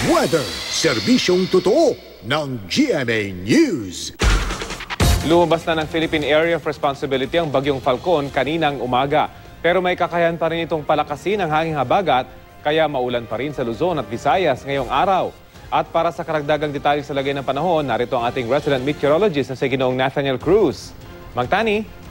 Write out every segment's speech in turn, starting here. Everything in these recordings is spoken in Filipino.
Weather, serbisyong totoo ng GMA News. Lumabas na ng Philippine Area of Responsibility ang Bagyong Falcon kaninang umaga. Pero may kakayahan pa rin itong palakasin ang hanging habagat, kaya maulan pa rin sa Luzon at Visayas ngayong araw. At para sa karagdagang detalye sa lagay ng panahon, narito ang ating resident meteorologist na si Ginoong Nathaniel Cruz. Mang Tani.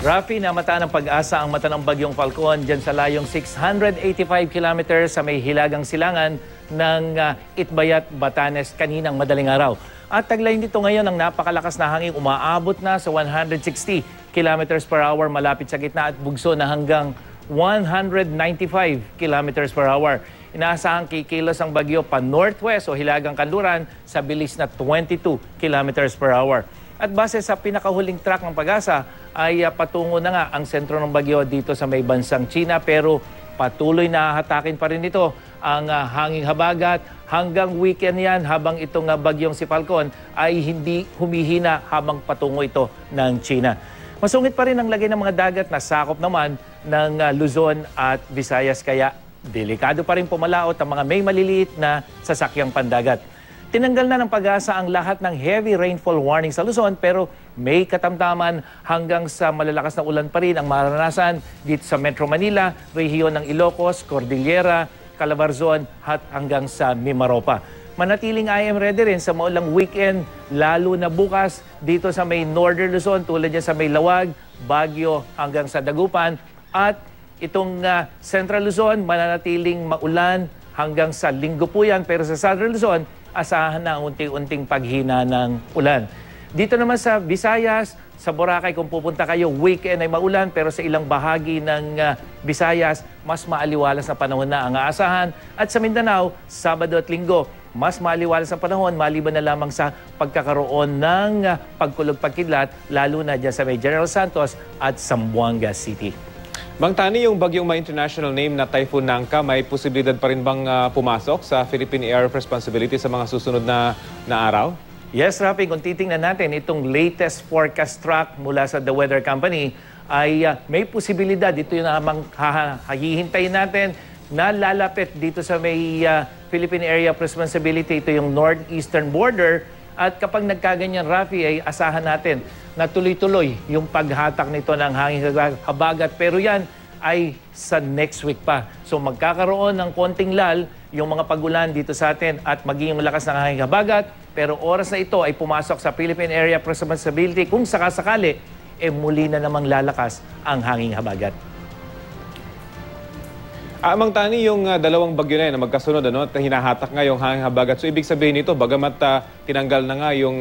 Rafi, namataan ng pag-asa ang mata ng Bagyong Falcon dyan sa layong 685 kilometers sa may hilagang silangan ng Itbayat, Batanes kaninang madaling araw. At taglayin dito ngayon ang napakalakas na hangin, umaabot na sa 160 kilometers per hour malapit sa gitna at bugso na hanggang 195 kilometers per hour. Inaasahang kikilos ang bagyo pa northwest o hilagang kanluran sa bilis na 22 kilometers per hour. At base sa pinakahuling track ng pag-asa ay patungo na nga ang sentro ng bagyo dito sa may bansang China, pero patuloy na hatakin pa rin ito ang hanging habagat hanggang weekend yan, habang itong bagyong si Falcon ay hindi humihina habang patungo ito ng China. Masungit pa rin ang lagay ng mga dagat na sakop naman ng Luzon at Visayas, kaya delikado pa rin pumalaot ang mga may maliliit na sasakyang pandagat. Tinanggal na ng pag-asa ang lahat ng heavy rainfall warning sa Luzon, pero may katamtaman hanggang sa malalakas na ulan pa rin ang maranasan dito sa Metro Manila, rehiyon ng Ilocos, Cordillera, Calabarzon at hanggang sa Mimaropa. Manatiling IM ready rin sa maulang weekend, lalo na bukas dito sa may Northern Luzon tulad niya sa may Lawag, Baguio hanggang sa Dagupan, at itong Central Luzon mananatiling maulan hanggang sa Linggo po yan, pero sa Southern Luzon asahan na unti-unting paghina ng ulan. Dito naman sa Visayas, sa Boracay, kung pupunta kayo, weekend ay maulan, pero sa ilang bahagi ng Visayas, mas maaliwalas na panahon na ang aasahan. At sa Mindanao, Sabado at Linggo, mas maaliwalas ang panahon, maliban na lamang sa pagkakaroon ng pagkulog-pagkidlat, lalo na dyan sa may General Santos at Zamboanga City. Mang Tani, yung bagyong may international name na Typhoon Nangka, may posibilidad pa rin bang pumasok sa Philippine Area of Responsibility sa mga susunod na araw? Yes, Rafi, kung titingnan natin itong latest forecast track mula sa The Weather Company, ay may posibilidad. Ito yung namang hahihintayin natin na lalapit dito sa may Philippine Area of Responsibility. Ito yung northeastern border. At kapag nagkaganyan, Rafi, ay asahan natin na tuloy-tuloy yung paghatak nito ng hangin habagat. Pero yan ay sa next week pa. So magkakaroon ng konting lal yung mga pagulan dito sa atin at magiging malakas ng hangin habagat. Pero oras na ito ay pumasok sa Philippine Area of Responsibility. Kung sakasakali, muli na namang lalakas ang hangin habagat. Mang Tani, yung dalawang bagyo na yun na magkasunod, at hinahatak nga yung hanging habagat. So ibig sabihin nito, bagamat tinanggal na nga yung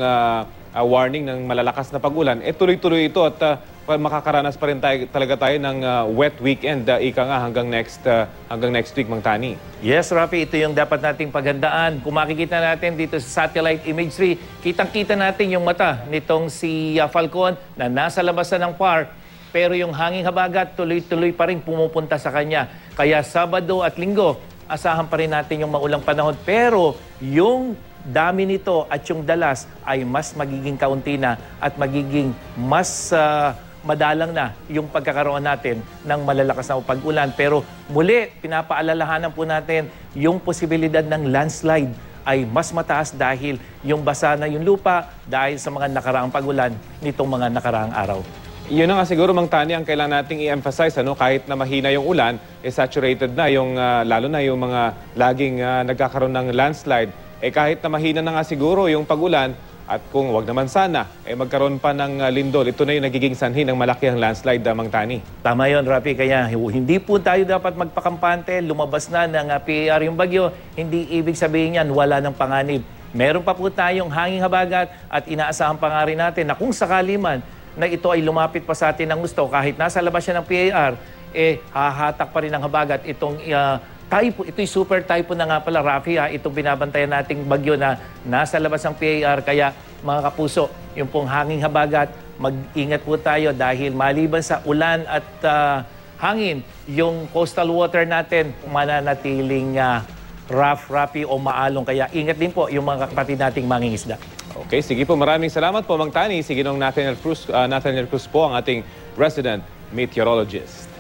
warning ng malalakas na pag-ulan, tuloy-tuloy ito at makakaranas pa rin talaga tayo ng wet weekend, ika nga hanggang next week, Mang Tani. Yes, Rafi, ito yung dapat nating paghandaan. Kung makikita natin dito sa satellite imagery, kitang-kita natin yung mata nitong si Falcon na nasa labas na ng PAR. Pero yung hanging habagat, tuloy-tuloy pa rin pumupunta sa kanya. Kaya Sabado at Linggo, asahan pa rin natin yung maulang panahon. Pero yung dami nito at yung dalas ay mas magiging kaunti na at magiging mas madalang na yung pagkakaroon natin ng malalakas na pag-ulan. Pero muli, pinapaalalahanan po natin yung posibilidad ng landslide ay mas mataas dahil yung basa na yung lupa dahil sa mga nakaraang pag-ulan nitong mga nakaraang araw. Yun na nga siguro, Mang Tani, ang kailangan nating i-emphasize, kahit na mahina yung ulan, saturated na yung, lalo na yung mga laging nagkakaroon ng landslide. Kahit na mahina na nga siguro yung pag-ulan, at kung wag naman sana, magkaroon pa ng lindol, ito na yung nagiging sanhi ng malaki ang landslide, Mang Tani. Tama yun, Rafi. Kaya hindi po tayo dapat magpakampante, lumabas na ng PAR yung bagyo, hindi ibig sabihin yan, wala ng panganib. Meron pa po tayong hanging habagat at inaasahan pa nga rin natin na kung sakali man na ito ay lumapit pa sa atin ng gusto, kahit nasa labas siya ng PAR, hahatak pa rin ng habagat itong typhoon. Ito'y super typhoon na nga pala, Rafi, itong binabantayan nating bagyo na nasa labas ng PAR. Kaya mga kapuso, yung pong hanging habagat, mag-ingat po tayo dahil maliban sa ulan at hangin, yung coastal water natin mananatiling rough, Rafi, o maalong. Kaya ingat din po yung mga kapatid nating mangingisda. Okay, sige po. Maraming salamat po, Mang Tani. Sige nung Nathaniel Cruz po ang ating resident meteorologist.